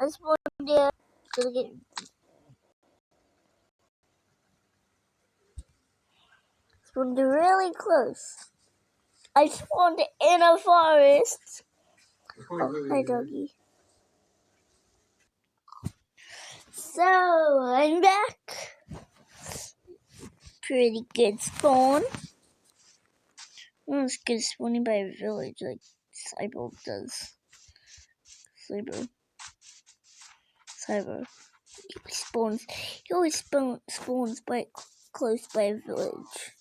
I spawned there. Gonna get. Spawned really close. I spawned in a forest. Oh, hi, doggy. So, I'm back. Pretty good spawn. Not as good spawning by a village like Cyber does. Cyber. He always spawns by close by a village.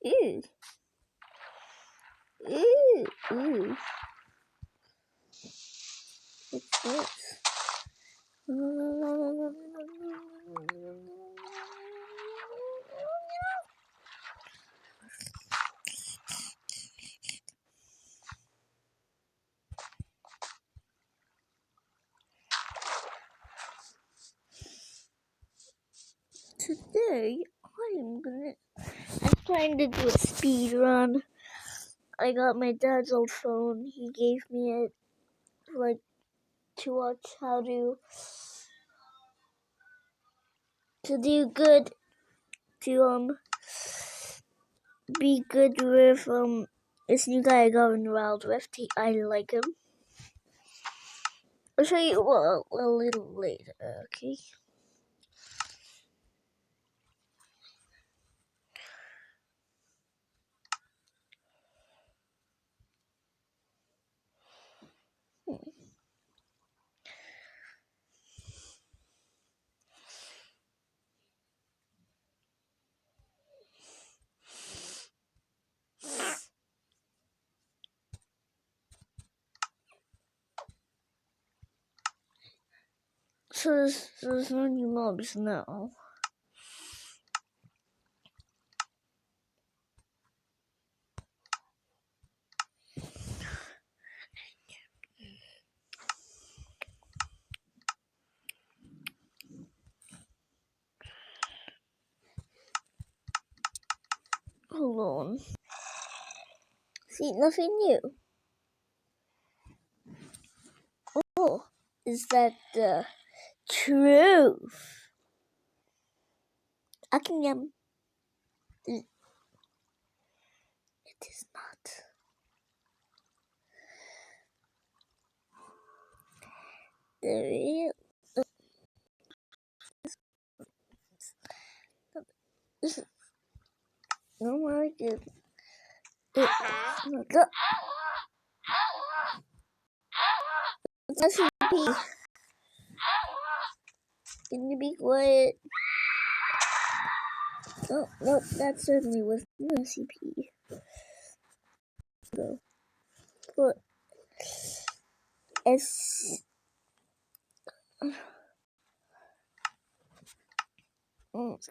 Ew. Ew. Ew. What's this? Today I'm trying to do a speed run. I got my dad's old phone. He gave me it like to watch how to do good, to be good with this new guy I got in Wild Rift. I like him. I'll show you a little later, okay? So there's no new mobs now. Hold on. See, nothing new. Oh, is that the truth? I can It is not. The real. No more good. It's SCP. Can you be quiet? Oh, nope, that certainly was no SCP. Go. But it's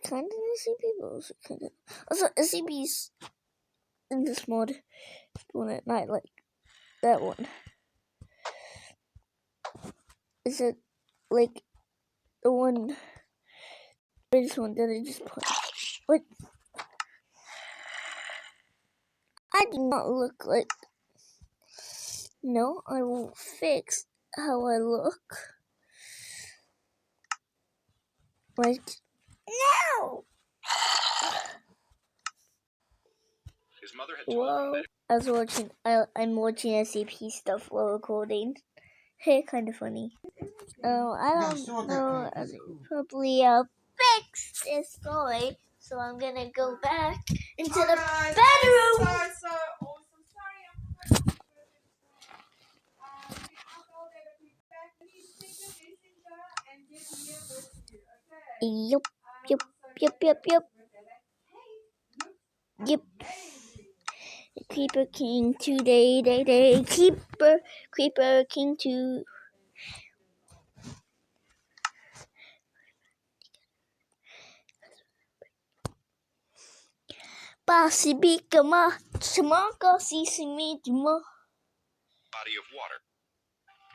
kind of SCP, but also kind of. Also, SCPs in this mod spawn at night, like that one. Is it like the one? This one that I just put. What? I do not look like. No, I won't fix how I look. Like, no! His mother had told him that I'm watching SCP stuff while recording. Hey, kind of funny. Oh, I don't know. Probably fix this story, so I'm gonna go back into the bedroom. Yep. Creeper King 2 day. Creeper King 2. Basi bikama, chamaka sisimi duma. Body of water.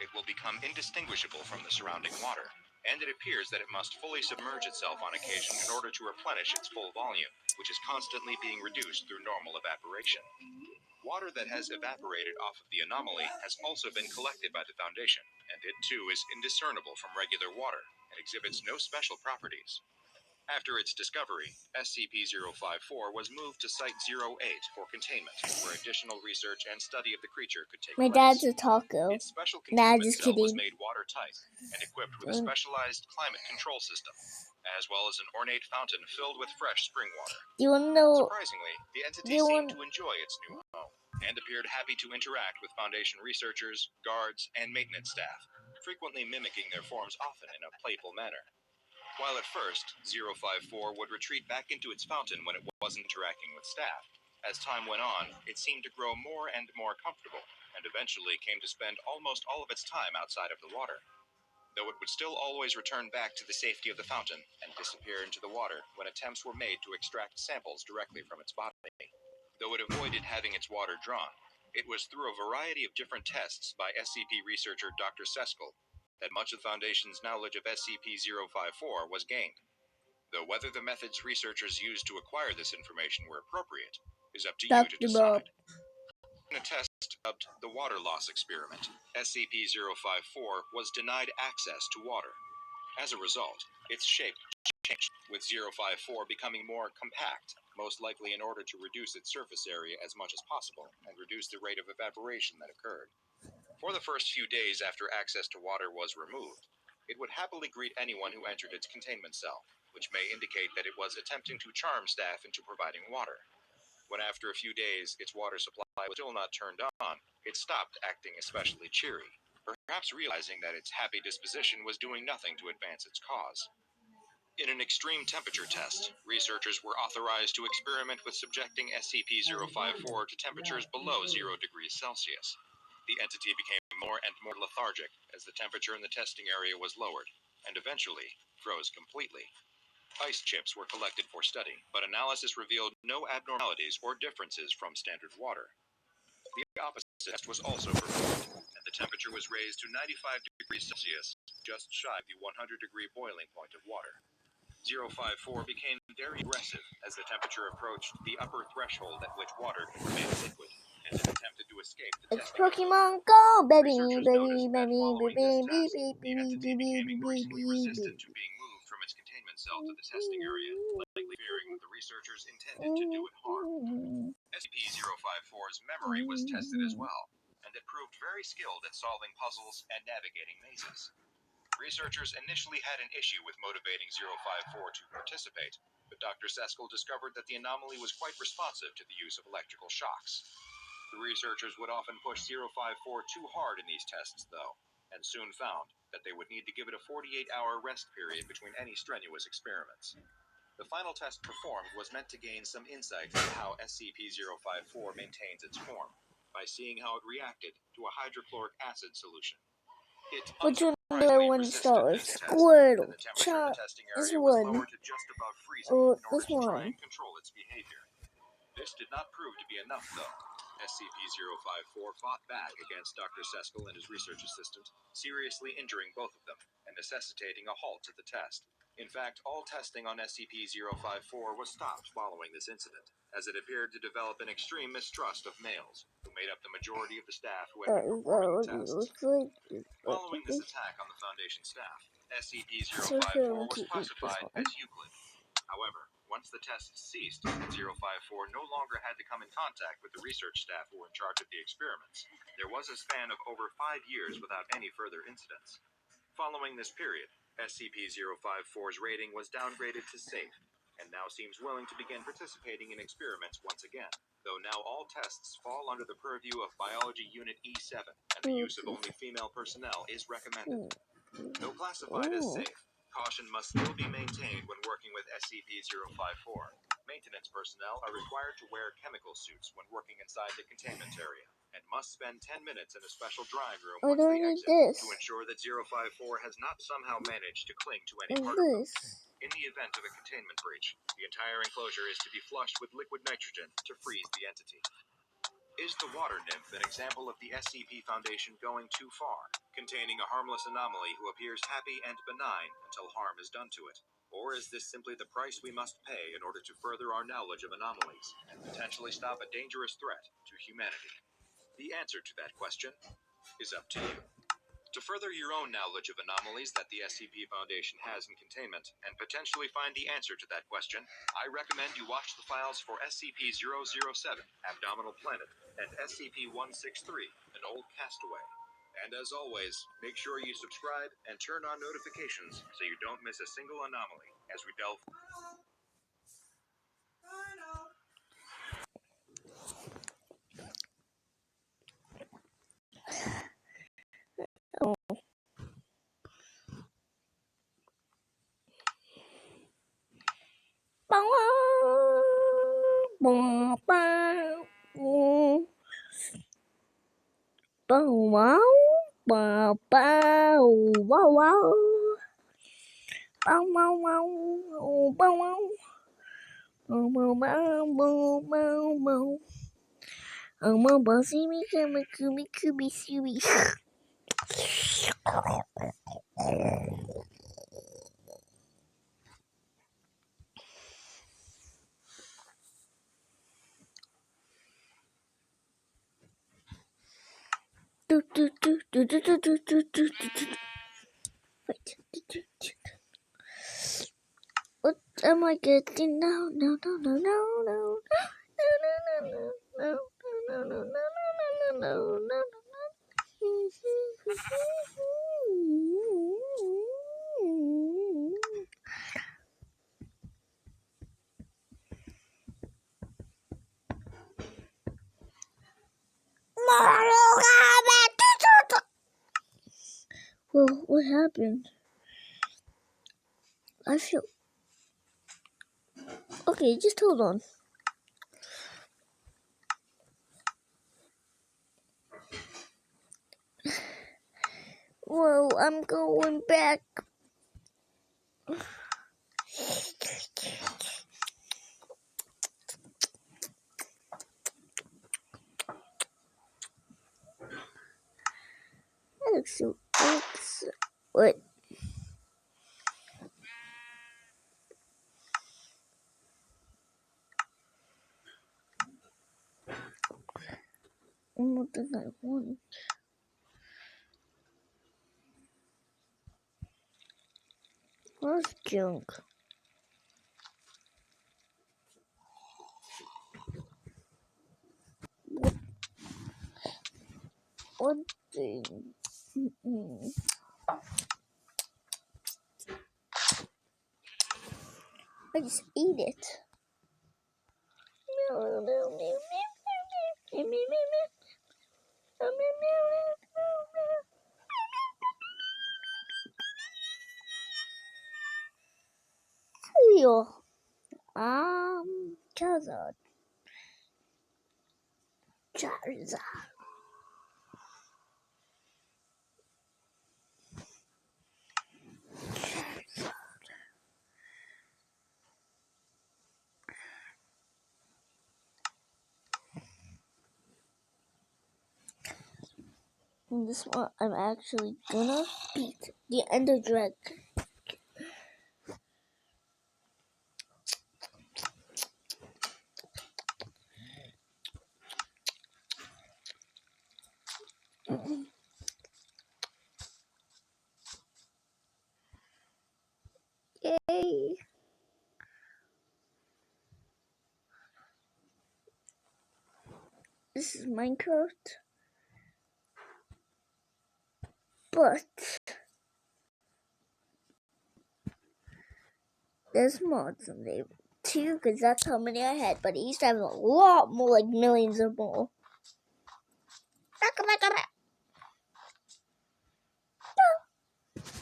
It will become indistinguishable from the surrounding water. and it appears that it must fully submerge itself on occasion in order to replenish its full volume, which is constantly being reduced through normal evaporation. Water that has evaporated off of the anomaly has also been collected by the Foundation, and it too is indiscernible from regular water and exhibits no special properties. After its discovery, SCP-054 was moved to Site-08 for containment, where additional research and study of the creature could take My place. dad's a taco. Its special Nah, containment just cell was kidding. made watertight and equipped with a specialized climate control system, as well as an ornate fountain filled with fresh spring water. Do you want to know? Surprisingly, the entity seemed to enjoy its new home and appeared happy to interact with Foundation researchers, guards, and maintenance staff, frequently mimicking their forms often in a playful manner. While at first, 054 would retreat back into its fountain when it wasn't interacting with staff, as time went on, it seemed to grow more and more comfortable, and eventually came to spend almost all of its time outside of the water. Though it would still always return back to the safety of the fountain and disappear into the water when attempts were made to extract samples directly from its body. Though it avoided having its water drawn, it was through a variety of different tests by SCP researcher Dr. Seskel that much of the Foundation's knowledge of SCP-054 was gained. Though whether the methods researchers used to acquire this information were appropriate is up to you to decide. In a test dubbed the Water Loss Experiment, SCP-054 was denied access to water. As a result, its shape changed, with 054 becoming more compact, most likely in order to reduce its surface area as much as possible and reduce the rate of evaporation that occurred. For the first few days after access to water was removed, it would happily greet anyone who entered its containment cell, which may indicate that it was attempting to charm staff into providing water. When after a few days its water supply was still not turned on, it stopped acting especially cheery, perhaps realizing that its happy disposition was doing nothing to advance its cause. In an extreme temperature test, researchers were authorized to experiment with subjecting SCP-054 to temperatures below 0 degrees Celsius. The entity became more and more lethargic as the temperature in the testing area was lowered, and eventually froze completely. Ice chips were collected for study, but analysis revealed no abnormalities or differences from standard water. The opposite test was also performed, and the temperature was raised to 95 degrees Celsius, just shy of the 100-degree boiling point of water. 054 became very aggressive as the temperature approached the upper threshold at which water can remain liquid, and it attempted to escape the It's testing. Pokemon Go, baby, Researchers baby, noticed that baby, following baby, this baby, test, the baby, entity became increasingly resistant baby. to being moved from its containment cell to the testing area, likely fearing that the researchers intended to do it harm. SCP-054's memory was tested as well, and it proved very skilled at solving puzzles and navigating mazes. Researchers initially had an issue with motivating 054 to participate, but Dr. Seskel discovered that the anomaly was quite responsive to the use of electrical shocks. The researchers would often push 054 too hard in these tests, though, and soon found that they would need to give it a 48-hour rest period between any strenuous experiments. The final test performed was meant to gain some insight into how SCP-054 maintains its form, by seeing how it reacted to a hydrochloric acid solution. Which one do I want to start with? Squirtle, Chop, this one, or this one? This did not prove to be enough, though. SCP-054 fought back against Dr. Seskel and his research assistant, seriously injuring both of them and necessitating a halt to the test. In fact, all testing on SCP-054 was stopped following this incident, as it appeared to develop an extreme mistrust of males, who made up the majority of the staff who had been performing the tests. Following this attack on the Foundation staff, SCP-054 was classified as Euclid. However, once the tests ceased, 054 no longer had to come in contact with the research staff who were in charge of the experiments. There was a span of over 5 years without any further incidents. Following this period, SCP-054's rating was downgraded to safe, and now seems willing to begin participating in experiments once again, though now all tests fall under the purview of Biology Unit E7, and the use of only female personnel is recommended. Though classified as safe, caution must still be maintained when working with SCP-054. Maintenance personnel are required to wear chemical suits when working inside the containment area, and must spend 10 minutes in a special drying room once they exit to ensure that 054 has not somehow managed to cling to any part of them. In the event of a containment breach, the entire enclosure is to be flushed with liquid nitrogen to freeze the entity. Is the water nymph an example of the SCP Foundation going too far? containing a harmless anomaly who appears happy and benign until harm is done to it? Or is this simply the price we must pay in order to further our knowledge of anomalies and potentially stop a dangerous threat to humanity? The answer to that question is up to you. To further your own knowledge of anomalies that the SCP Foundation has in containment, and potentially find the answer to that question, I recommend you watch the files for SCP-007, Abdominal Planet, and SCP-163, an Old Castaway. And as always, make sure you subscribe and turn on notifications so you don't miss a single anomaly as we delve. Oh. What am I getting now? No. Well, what happened? I feel... Okay, just hold on. Well, I'm going back. What? One more thing I want. What's junk? One thing. I just ate it. Charizard. In this one, I'm actually gonna beat the Ender Dragon. Yay! This is Minecraft, but there's mods in there too, because that's how many I had. But I used to have a lot more, like millions or more.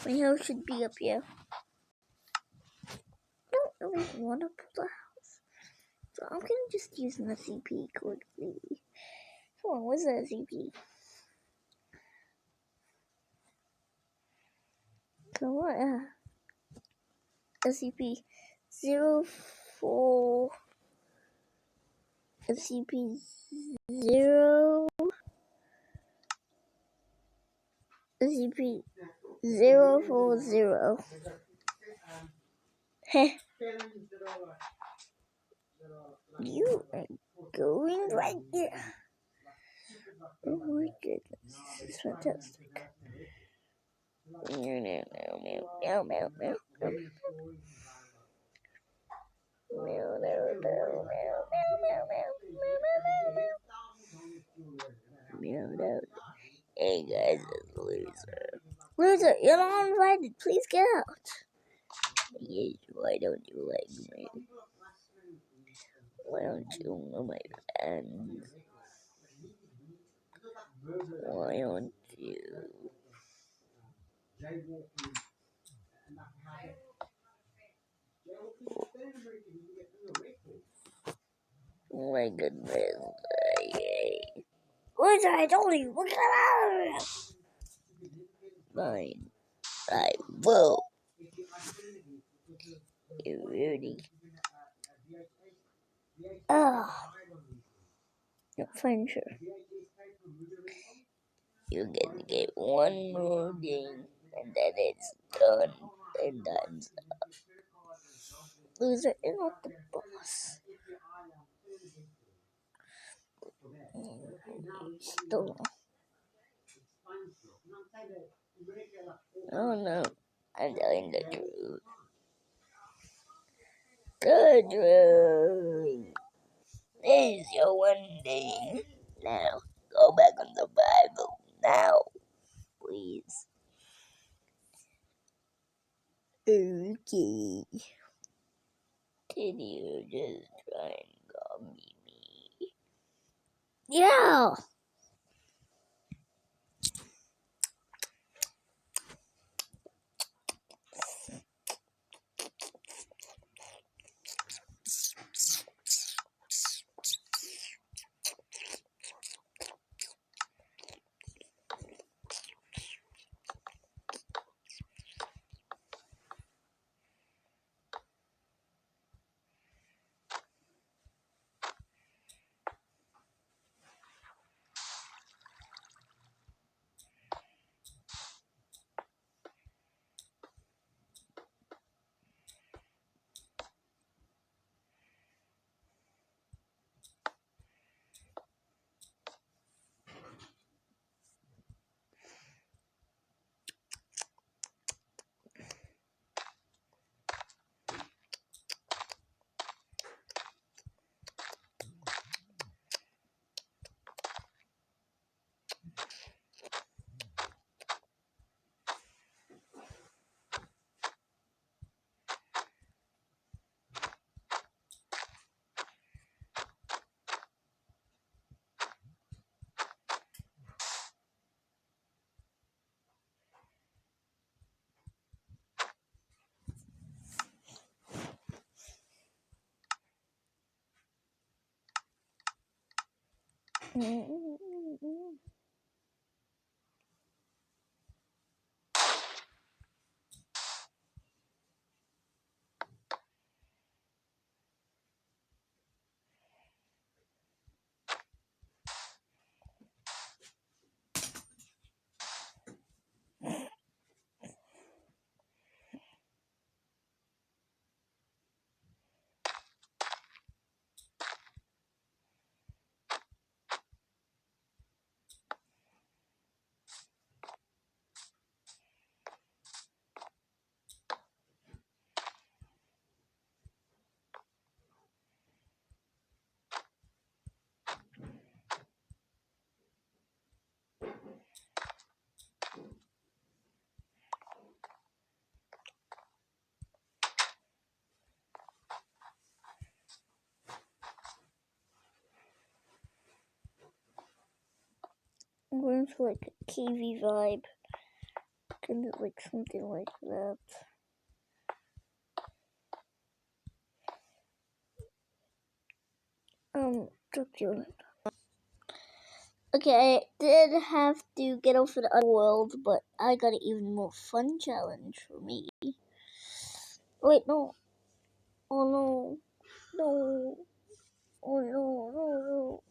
My house should be up here. I don't really want to put the house, so I'm gonna just use an SCP quickly. Come on, where's the SCP? Come on, SCP-04, SCP-0. SCP-040. Heh. You are going right there. Oh my goodness, this is fantastic. Meow, meow, meow, meow, meow, meow. Meow, meow, meow, meow, meow, meow, meow, meow. Hey guys, it's Loser. Loser, you're not invited. Please get out. Yes, why don't you like me? Why don't you know my friends? Why don't you? Oh my goodness. Loser, I told you, look at out! Fine. I will. You really. Oh. No, fine, sure. You get one more game, and then it's done. And that's Loser is not the boss. Still. Oh no, I'm telling the truth. Good truth. This is your one day. Now, go back on the Bible. Now, please. Okay. Can you just try and copy me? Yeah. I'm going for like a KV vibe. Kind of like something like that. Okay, I did have to get off the other world, but I got an even more fun challenge for me. Wait, no. Oh no. No. Oh no, no, no.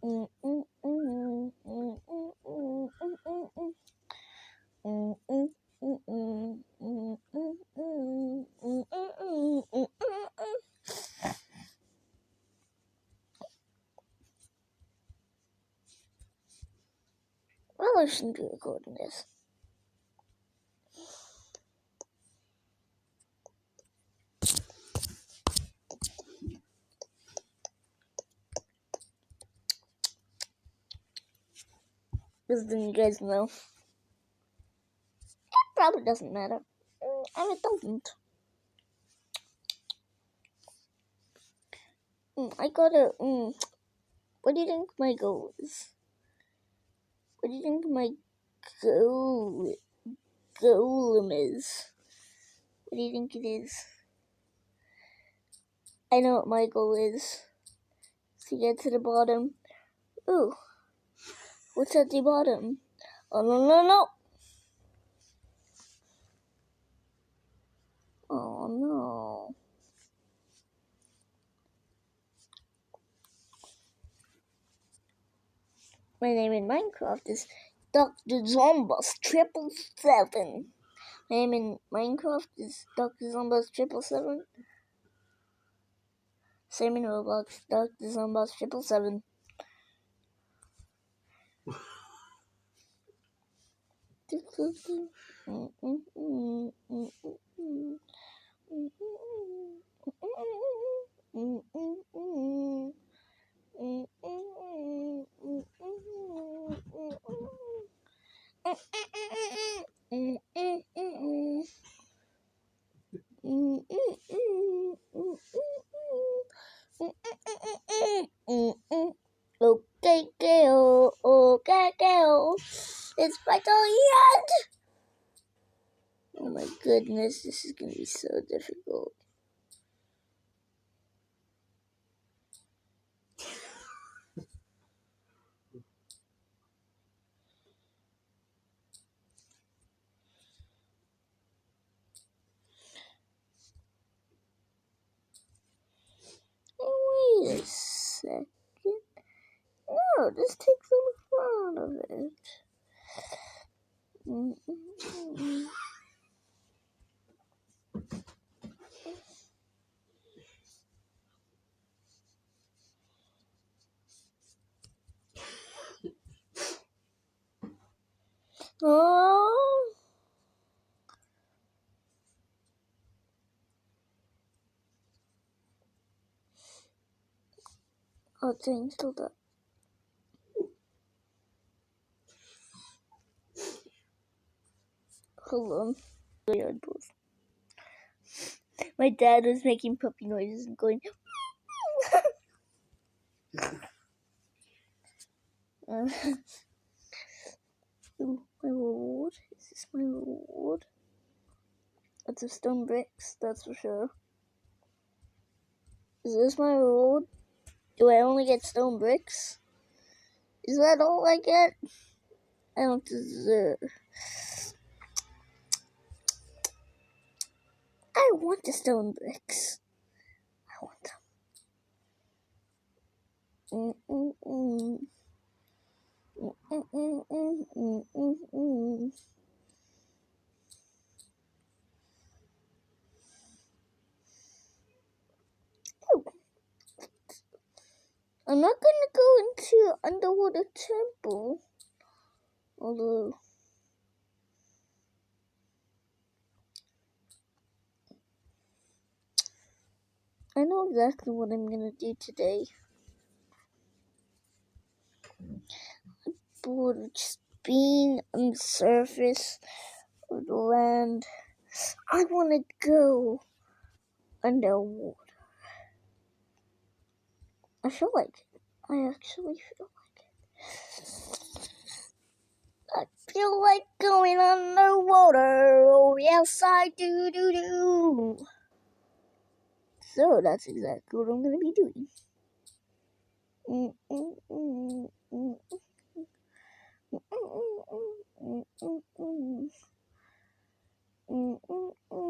I shouldn't be recording this. Because then you guys know. It probably doesn't matter. And it doesn't. I gotta, what do you think my goal is? What do you think my golem is? What do you think it is? I know what my goal is. To get to the bottom. Ooh. What's at the bottom? Oh, no. Oh, no. My name in Minecraft is Dr. Zombus 777. My name in Minecraft is Dr. Zombus 777. Same in Roblox, Dr. Zombus 777. Okay. It's right till the end. Oh my goodness, this is gonna be so difficult. Wait a second. No, this takes all the fun out of it. Oh. Oh, dang, still that. Hold on. My dad was making puppy noises and going. Ooh, my reward. Is this my reward? Lots of stone bricks, that's for sure. Is this my reward? Do I only get stone bricks? Is that all I get? I don't deserve. I want the stone bricks. I want them. I'm not gonna go into underwater temple, although I know exactly what I'm gonna do today. I'm bored of just being on the surface of the land. I wanna go underwater. I feel like it. I actually feel like it. I feel like going underwater. Oh, yes, I do. So that's exactly what I'm going to be doing.